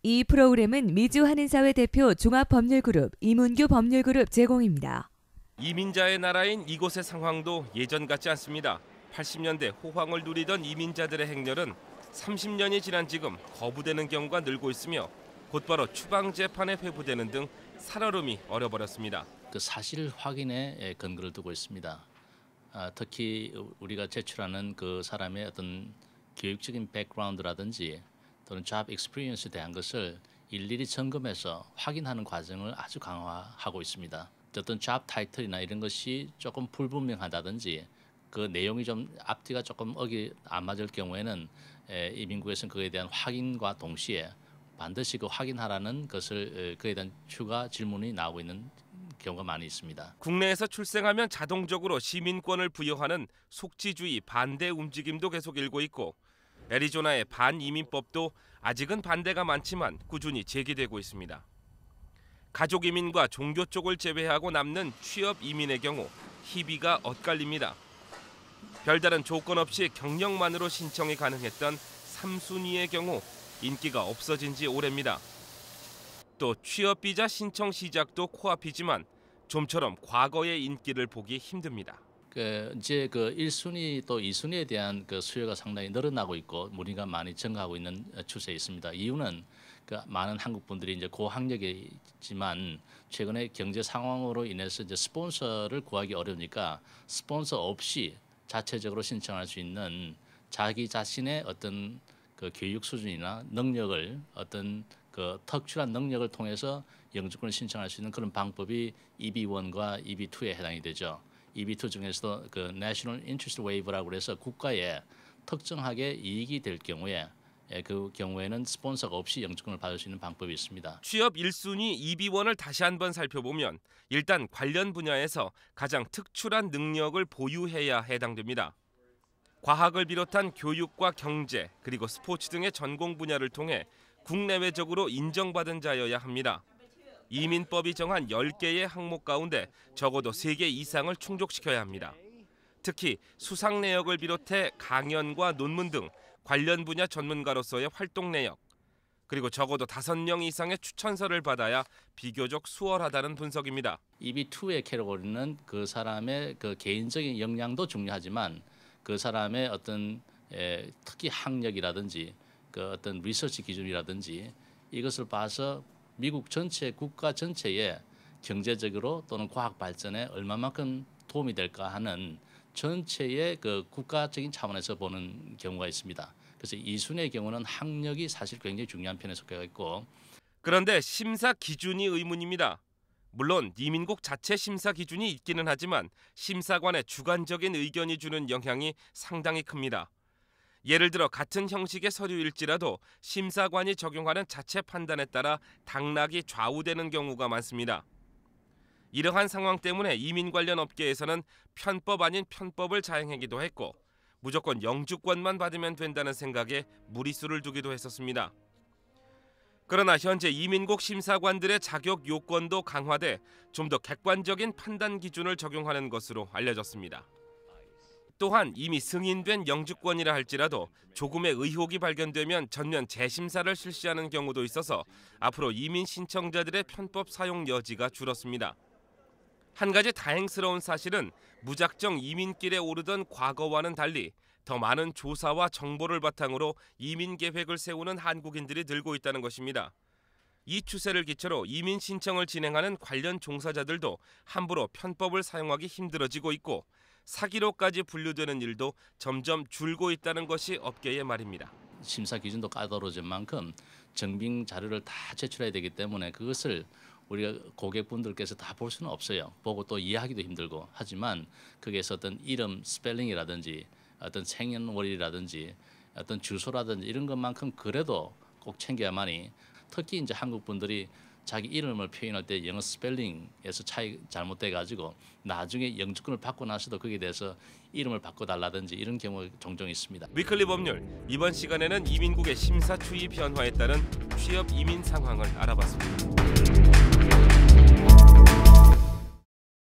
이 프로그램은 미주한인사회 대표 종합법률그룹 이문규 법률그룹 제공입니다. 이민자의 나라인 이곳의 상황도 예전 같지 않습니다. 80년대 호황을 누리던 이민자들의 행렬은 30년이 지난 지금 거부되는 경우가 늘고 있으며 곧바로 추방 재판에 회부되는 등 살얼음이 얼어버렸습니다. 그 사실 확인에 근거를 두고 있습니다. 특히 우리가 제출하는 그 사람의 어떤 교육적인 백그라운드라든지 또는 잡 익스피리언스에 대한 것을 일일이 점검해서 확인하는 과정을 아주 강화하고 있습니다. 어떤 잡 타이틀이나 이런 것이 조금 불분명하다든지 그 내용이 좀 앞뒤가 조금 안 맞을 경우에는 이민국에서는 그에 대한 확인과 동시에 반드시 그 확인하라는 것을 그에 대한 추가 질문이 나오고 있는 경우가 많이 있습니다. 국내에서 출생하면 자동적으로 시민권을 부여하는 속지주의 반대 움직임도 계속 일고 있고 애리조나의 반이민법도 아직은 반대가 많지만 꾸준히 제기되고 있습니다. 가족 이민과 종교 쪽을 제외하고 남는 취업 이민의 경우 희비가 엇갈립니다. 별다른 조건 없이 경력만으로 신청이 가능했던 3순위의 경우 인기가 없어진 지 오래입니다. 또 취업비자 신청 시작도 코앞이지만 좀처럼 과거의 인기를 보기 힘듭니다. 이제 그 1순위 또 2순위에 대한 그 수요가 상당히 늘어나고 있고 문의가 많이 증가하고 있는 추세에 있습니다. 이유는 그 많은 한국 분들이 이제 고학력이지만 최근에 경제 상황으로 인해서 이제 스폰서를 구하기 어려우니까 스폰서 없이 자체적으로 신청할 수 있는 자기 자신의 어떤 그 교육 수준이나 능력을 어떤 그 특출한 능력을 통해서 영주권을 신청할 수 있는 그런 방법이 EB1과 EB2에 해당이 되죠. EB2 중에서도 그 National Interest Waiver라고 해서 국가에 특정하게 이익이 될 경우에 그 경우에는 스폰서가 없이 영주권을 받을 수 있는 방법이 있습니다. 취업 1순위 EB1을 다시 한번 살펴보면 일단 관련 분야에서 가장 특출한 능력을 보유해야 해당됩니다. 과학을 비롯한 교육과 경제 그리고 스포츠 등의 전공 분야를 통해 국내외적으로 인정받은 자여야 합니다. 이민법이 정한 10개의 항목 가운데 적어도 3개 이상을 충족시켜야 합니다. 특히 수상 내역을 비롯해 강연과 논문 등 관련 분야 전문가로서의 활동 내역, 그리고 적어도 5명 이상의 추천서를 받아야 비교적 수월하다는 분석입니다. EB2의 캐러고리는 그 사람의 그 개인적인 역량도 중요하지만 그 사람의 어떤 특히 학력이라든지 그 어떤 리서치 기준이라든지 이것을 봐서 미국 전체 국가 전체에 경제적으로 또는 과학 발전에 얼마만큼 도움이 될까 하는 전체의 그 국가적인 차원에서 보는 경우가 있습니다. 그래서 2순위의 경우는 학력이 사실 굉장히 중요한 편에 속해 있고 그런데 심사 기준이 의문입니다. 물론 이민국 자체 심사 기준이 있기는 하지만 심사관의 주관적인 의견이 주는 영향이 상당히 큽니다. 예를 들어 같은 형식의 서류일지라도 심사관이 적용하는 자체 판단에 따라 당락이 좌우되는 경우가 많습니다. 이러한 상황 때문에 이민 관련 업계에서는 편법 아닌 편법을 자행하기도 했고 무조건 영주권만 받으면 된다는 생각에 무리수를 두기도 했었습니다. 그러나 현재 이민국 심사관들의 자격 요건도 강화돼 좀 더 객관적인 판단 기준을 적용하는 것으로 알려졌습니다. 또한 이미 승인된 영주권이라 할지라도 조금의 의혹이 발견되면 전면 재심사를 실시하는 경우도 있어서 앞으로 이민 신청자들의 편법 사용 여지가 줄었습니다. 한 가지 다행스러운 사실은 무작정 이민길에 오르던 과거와는 달리 더 많은 조사와 정보를 바탕으로 이민 계획을 세우는 한국인들이 늘고 있다는 것입니다. 이 추세를 기초로 이민 신청을 진행하는 관련 종사자들도 함부로 편법을 사용하기 힘들어지고 있고 사기로까지 분류되는 일도 점점 줄고 있다는 것이 업계의 말입니다. 심사 기준도 까다로워진 만큼 증빙 자료를 다 제출해야 되기 때문에 그것을 우리가 고객분들께서 다 볼 수는 없어요. 보고 또 이해하기도 힘들고 하지만 거기에서 어떤 이름 스펠링이라든지 어떤 생년월일이라든지 어떤 주소라든지 이런 것만큼 그래도 꼭 챙겨야만이 특히 이제 한국 분들이 자기 이름을 표현할 때 영어 스펠링에서 차이 잘못돼 가지고 나중에 영주권을 받고 나서도 거기에 대해서 이름을 바꿔달라든지 이런 경우가 종종 있습니다. 위클리 법률 이번 시간에는 이민국의 심사 추이 변화에 따른 취업 이민 상황을 알아봤습니다.